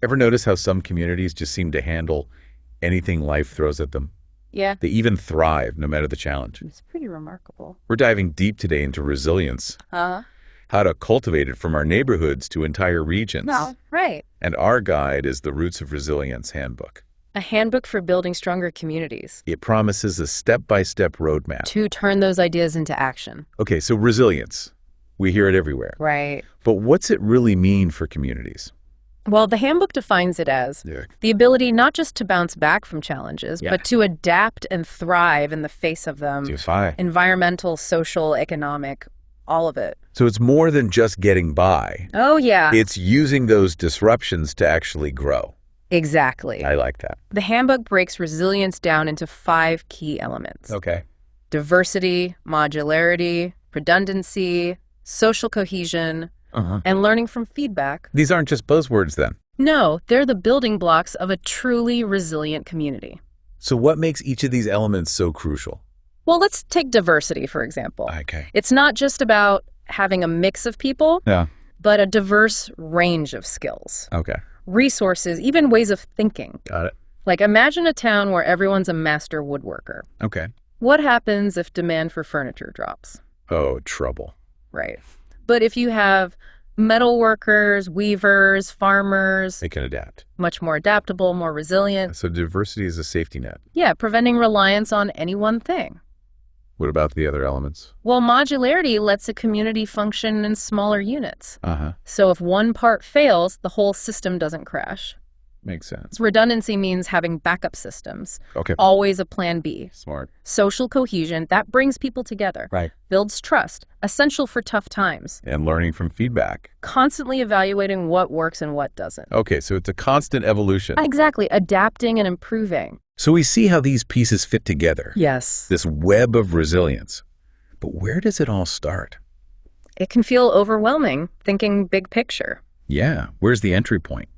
Ever notice how some communities just seem to handle anything life throws at them? Yeah, They even thrive no matter the challenge. it's pretty remarkable. We're diving deep today into resilience, how to cultivate it from our neighborhoods to entire regions. No, right. And our guide is the Roots of Resilience Handbook. A handbook for building stronger communities It promises a step-by-step roadmap. to turn those ideas into action. Okay, so resilience. We hear it everywhere. Right. But what's it really mean for communities? Well, the handbook defines it as the ability not just to bounce back from challenges, but to adapt and thrive in the face of them. Environmental, social, economic, all of it. So it's more than just getting by. Oh, yeah. It's using those disruptions to actually grow. Exactly. I like that. The handbook breaks resilience down into 5 key elements. Okay. Diversity, modularity, redundancy, social cohesion, and learning from feedback. These aren't just buzzwords then. No, they're the building blocks of a truly resilient community. So what makes each of these elements so crucial? Well, let's take diversity, for example. Okay. It's not just about having a mix of people, but a diverse range of skills, Okay. resources, even ways of thinking. Got it. Like, imagine a town where everyone's a master woodworker. Okay. What happens if demand for furniture drops? Oh, trouble. Right. But if you have metal workers, weavers, farmers, They can adapt. much more adaptable, more resilient. So diversity is a safety net. Yeah, preventing reliance on any one thing. What about the other elements? Well, modularity lets a community function in smaller units. Uh-huh. So if one part fails, the whole system doesn't crash. Makes sense. Redundancy means having backup systems. Okay. Always a plan B. Smart. Social cohesion, that brings people together. Right. Builds trust, essential for tough times. And learning from feedback. Constantly evaluating what works and what doesn't. Okay, so it's a constant evolution. Exactly, adapting and improving. So we see how these pieces fit together. Yes. This web of resilience. But where does it all start? It can feel overwhelming, thinking big picture. Yeah, where's the entry point?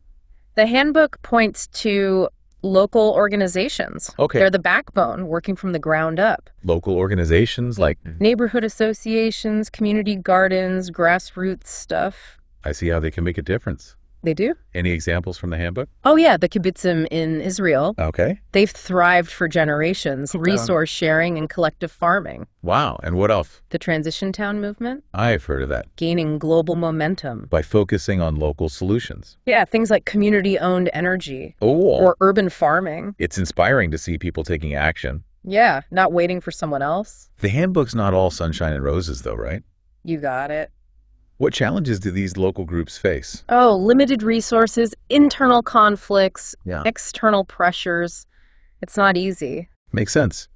The handbook points to local organizations. Okay. They're the backbone, working from the ground up. Local organizations like... Neighborhood associations, community gardens, grassroots stuff. I see how they can make a difference. They do? Any examples from the handbook? Oh, yeah, the kibbutzim in Israel. Okay. They've thrived for generations, resource sharing and collective farming. Wow, and what else? The Transition Town movement, I've heard of that. gaining global momentum. By focusing on local solutions. Yeah, things like community-owned energy Oh, or urban farming. it's inspiring to see people taking action. Yeah, not waiting for someone else. The handbook's not all sunshine and roses, though, right? You got it. What challenges do these local groups face? Oh, limited resources, internal conflicts, Yeah. external pressures. It's not easy. Makes sense.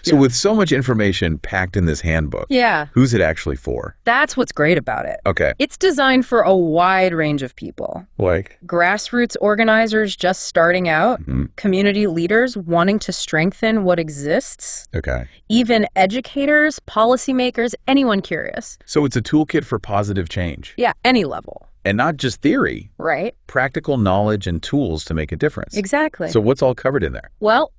So with so much information packed in this handbook, Yeah, who's it actually for? that's what's great about it. Okay. It's designed for a wide range of people. Like? Grassroots organizers just starting out, community leaders wanting to strengthen what exists, Okay. even educators, policymakers, anyone curious. So it's a toolkit for positive change. Yeah, any level, And not just theory, right? practical knowledge and tools to make a difference. Exactly. So what's all covered in there? Well,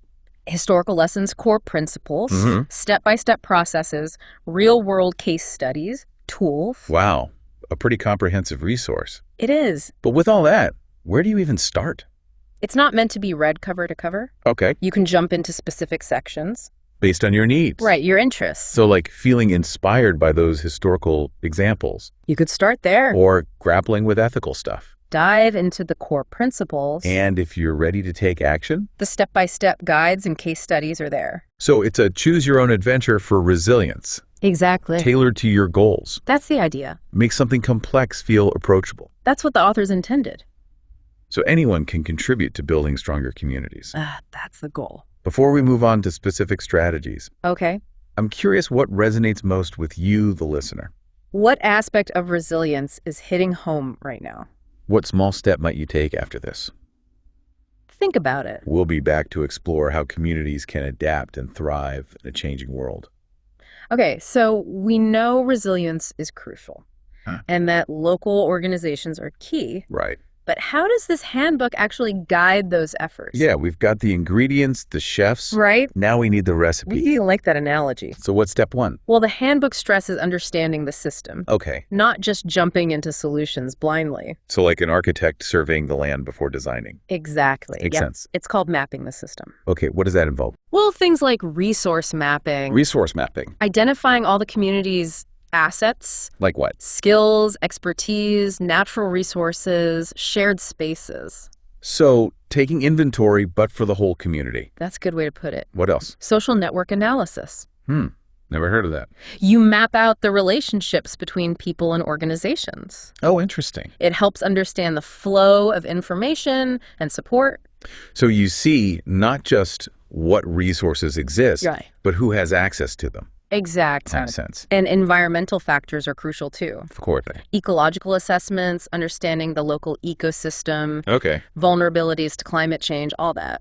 historical lessons, core principles, step-by-step processes, real-world case studies, tools. Wow, a pretty comprehensive resource. It is. But with all that, where do you even start? It's not meant to be read cover to cover. Okay. You can jump into specific sections. Based on your needs. Right, your interests. So like feeling inspired by those historical examples You could start there. or grappling with ethical stuff. Dive into the core principles. And if you're ready to take action, The step-by-step guides and case studies are there. so it's a choose your own adventure for resilience, Exactly. tailored to your goals. That's the idea. Make something complex feel approachable. That's what the authors intended. So anyone can contribute to building stronger communities. That's the goal. Before we move on to specific strategies, Okay. I'm curious what resonates most with you, the listener. What aspect of resilience is hitting home right now? What small step might you take after this? Think about it. We'll be back to explore how communities can adapt and thrive in a changing world. Okay, so we know resilience is crucial and that local organizations are key, Right. But how does this handbook actually guide those efforts? Yeah, we've got the ingredients, the chefs. Right. Now we need the recipe. You like that analogy. So what's step one? Well, the handbook stresses understanding the system. Okay. Not just jumping into solutions blindly. So like an architect surveying the land before designing. Exactly. Makes sense. It's called mapping the system. Okay, what does that involve? Well, things like resource mapping. Resource mapping. Identifying all the community's assets. Like what? Skills, expertise, natural resources, shared spaces. So taking inventory, but for the whole community. That's a good way to put it. What else? Social network analysis. Never heard of that. You map out the relationships between people and organizations. Oh, interesting. It helps understand the flow of information and support. So you see not just what resources exist, Right. but who has access to them. Exactly. Makes sense. And environmental factors are crucial too. Of course. Ecological assessments, understanding the local ecosystem, Okay. vulnerabilities to climate change, all that.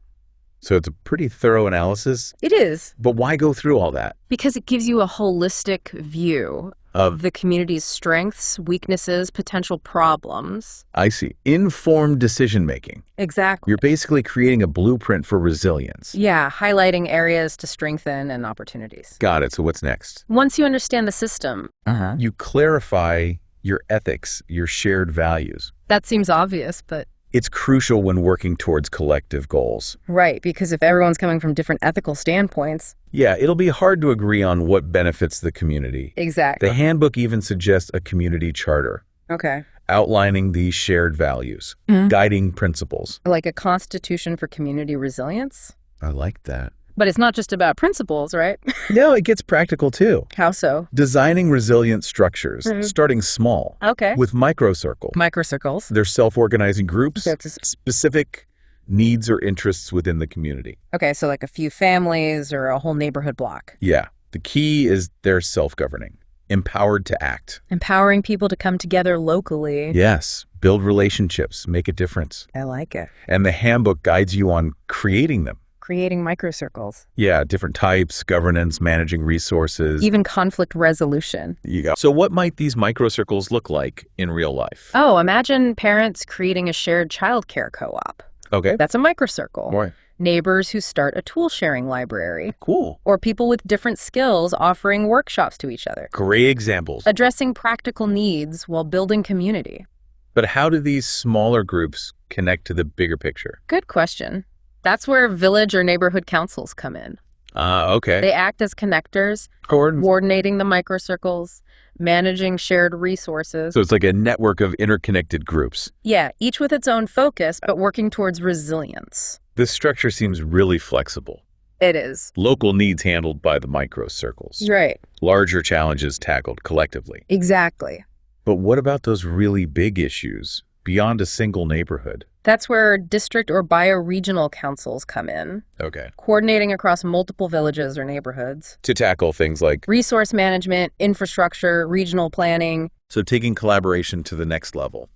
So it's a pretty thorough analysis. It is, But why go through all that? because it gives you a holistic view of the community's strengths, weaknesses, potential problems. I see. Informed decision-making. Exactly. You're basically creating a blueprint for resilience. Yeah, highlighting areas to strengthen and opportunities. Got it. So what's next? Once you understand the system, You clarify your ethics, your shared values. that seems obvious, but It's crucial when working towards collective goals. right, because if everyone's coming from different ethical standpoints. Yeah, it'll be hard to agree on what benefits the community. Exactly. The handbook even suggests a community charter, Okay. outlining these shared values, guiding principles. Like a constitution for community resilience? I like that. But it's not just about principles, right? No, it gets practical too. How so? Designing resilient structures, starting small, Okay. with microcircle. Microcircles. They're self-organizing groups, So it's specific needs or interests within the community. okay, so like a few families or a whole neighborhood block. Yeah, the key is they're self-governing, empowered to act. Empowering people to come together locally. Yes, build relationships, make a difference. I like it. And the handbook guides you on creating them. Creating microcircles. Yeah, different types, governance, managing resources. Even conflict resolution. You go. So what might these microcircles look like in real life? Oh, imagine parents creating a shared childcare co-op. Okay. That's a microcircle. Right. Neighbors who start a tool sharing library. Cool. Or people with different skills offering workshops to each other. Great examples. Addressing practical needs while building community. But how do these smaller groups connect to the bigger picture? Good question. That's where village or neighborhood councils come in. Okay. They act as connectors, coordinating the microcircles, managing shared resources. So it's like a network of interconnected groups. Yeah, each with its own focus, but working towards resilience. This structure seems really flexible. It is. Local needs handled by the microcircles. Right. Larger challenges tackled collectively. Exactly. But what about those really big issues beyond a single neighborhood? That's where district or bioregional councils come in, Okay. coordinating across multiple villages or neighborhoods. To tackle things like, Resource management, infrastructure, regional planning. so taking collaboration to the next level.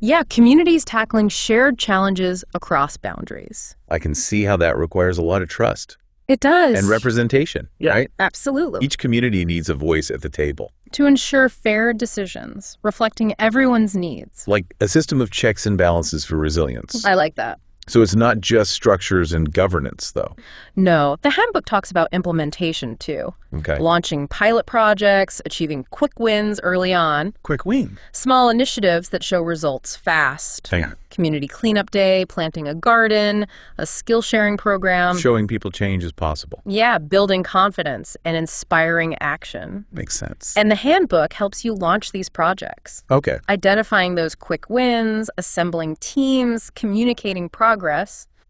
Yeah, communities tackling shared challenges across boundaries. I can see how that requires a lot of trust It does. and representation, right? Absolutely. Each community needs a voice at the table. To ensure fair decisions, reflecting everyone's needs. Like a system of checks and balances for resilience. I like that. So it's not just structures and governance, though. No, the handbook talks about implementation too. Okay. Launching pilot projects, achieving quick wins early on, Quick win. small initiatives that show results fast. Hang on. Community cleanup day, planting a garden, a skill sharing program. Showing people change is possible. Yeah, building confidence and inspiring action. Makes sense. And the handbook helps you launch these projects. Okay. Identifying those quick wins, assembling teams, communicating progress.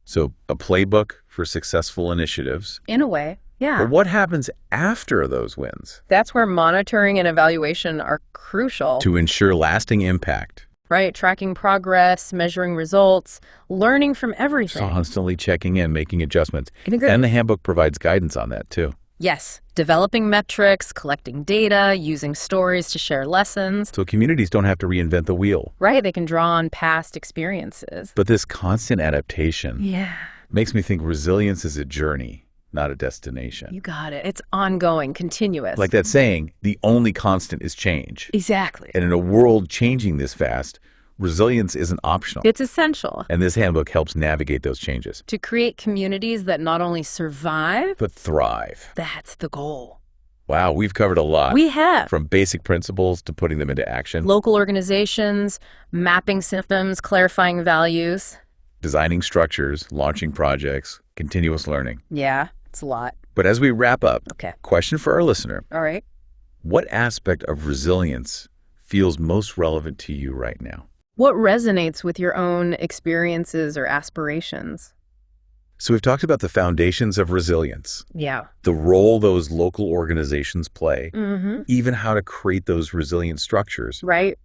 So a playbook for successful initiatives. In a way, yeah. But what happens after those wins? That's where monitoring and evaluation are crucial. To ensure lasting impact. Right, tracking progress, measuring results, learning from everything. Constantly checking in, making adjustments. Agree. And the handbook provides guidance on that, too. Yes, developing metrics, collecting data, using stories to share lessons. So communities don't have to reinvent the wheel. Right, they can draw on past experiences. But this constant adaptation Yeah. makes me think resilience is a journey, not a destination. You got it. It's ongoing, continuous. Like that saying, the only constant is change. Exactly. And in a world changing this fast, resilience isn't optional. It's essential. And this handbook helps navigate those changes. To create communities that not only survive, but thrive. That's the goal. Wow, we've covered a lot. We have. From basic principles to putting them into action. Local organizations, mapping systems, clarifying values. Designing structures, launching projects, continuous learning. Yeah, it's a lot. But as we wrap up, okay. Question for our listener. All right. What aspect of resilience feels most relevant to you right now? What resonates with your own experiences or aspirations? So we've talked about the foundations of resilience. Yeah. The role those local organizations play. Mm-hmm. Even how to create those resilient structures. Right.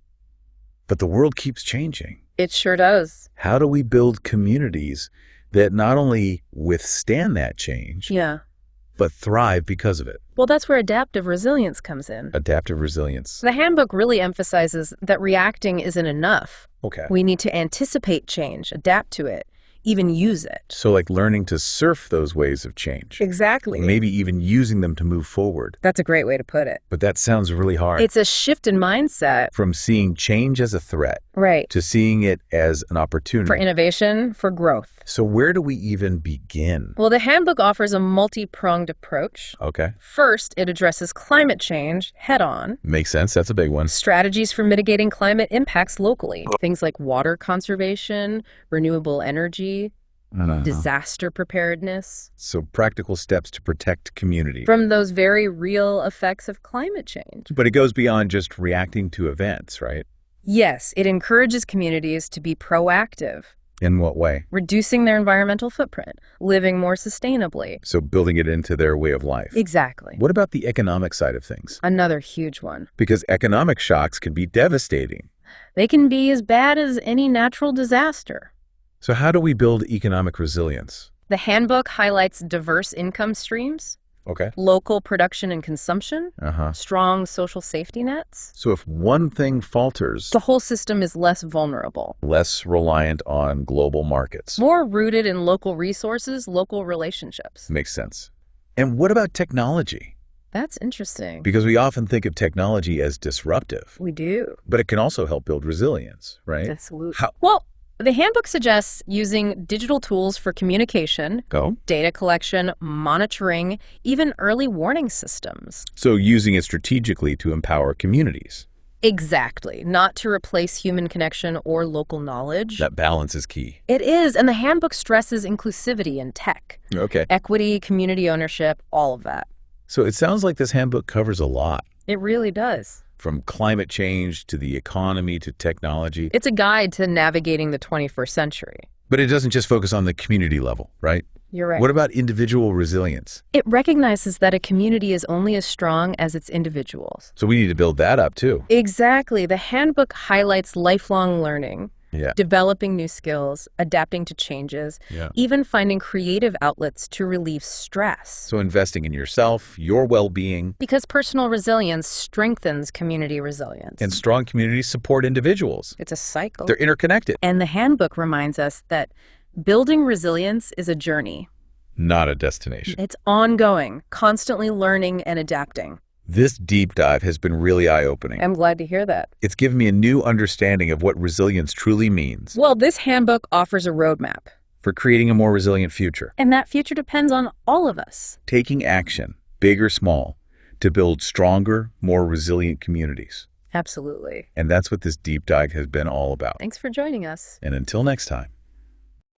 But the world keeps changing. It sure does. How do we build communities that not only withstand that change, but thrive because of it? Well, that's where adaptive resilience comes in. Adaptive resilience. The handbook really emphasizes that reacting isn't enough. Okay. We need to anticipate change, adapt to it, even use it. So like learning to surf those waves of change. Exactly. Maybe even using them to move forward. That's a great way to put it. But that sounds really hard. It's a shift in mindset. From seeing change as a threat. Right. To seeing it as an opportunity. For innovation, for growth. So where do we even begin? Well, the handbook offers a multi-pronged approach. Okay. First, it addresses climate change head-on. Makes sense. That's a big one. Strategies for mitigating climate impacts locally. Things like water conservation, renewable energy, disaster preparedness. So practical steps to protect community. From those very real effects of climate change. But it goes beyond just reacting to events, right? Yes, it encourages communities to be proactive. In what way? Reducing their environmental footprint, living more sustainably. So building it into their way of life. Exactly. What about the economic side of things? Another huge one. Because economic shocks can be devastating. They can be as bad as any natural disaster. So how do we build economic resilience? The handbook highlights diverse income streams. Okay. Local production and consumption, strong social safety nets. So if one thing falters, the whole system is less vulnerable. Less reliant on global markets. More rooted in local resources, local relationships. Makes sense. And what about technology? That's interesting. Because we often think of technology as disruptive. We do. But it can also help build resilience, right? Absolutely. Well, the handbook suggests using digital tools for communication, data collection, monitoring, even early warning systems. So using it strategically to empower communities. Exactly. Not to replace human connection or local knowledge. That balance is key. It is, and the handbook stresses inclusivity in tech. Okay. Equity, community ownership, all of that. So it sounds like this handbook covers a lot. It really does. From climate change to the economy to technology. It's a guide to navigating the 21st century. But it doesn't just focus on the community level, right? You're right. What about individual resilience? It recognizes that a community is only as strong as its individuals. So we need to build that up too. Exactly. The handbook highlights lifelong learning. Developing new skills, adapting to changes, even finding creative outlets to relieve stress. So investing in yourself, your well-being. Because personal resilience strengthens community resilience. And strong communities support individuals. It's a cycle. They're interconnected. And the handbook reminds us that building resilience is a journey. Not a destination. It's ongoing, constantly learning and adapting. This deep dive has been really eye-opening. I'm glad to hear that. It's given me a new understanding of what resilience truly means. Well, this handbook offers a roadmap. For creating a more resilient future. And that future depends on all of us. Taking action, big or small, to build stronger, more resilient communities. Absolutely. And that's what this deep dive has been all about. Thanks for joining us. And until next time.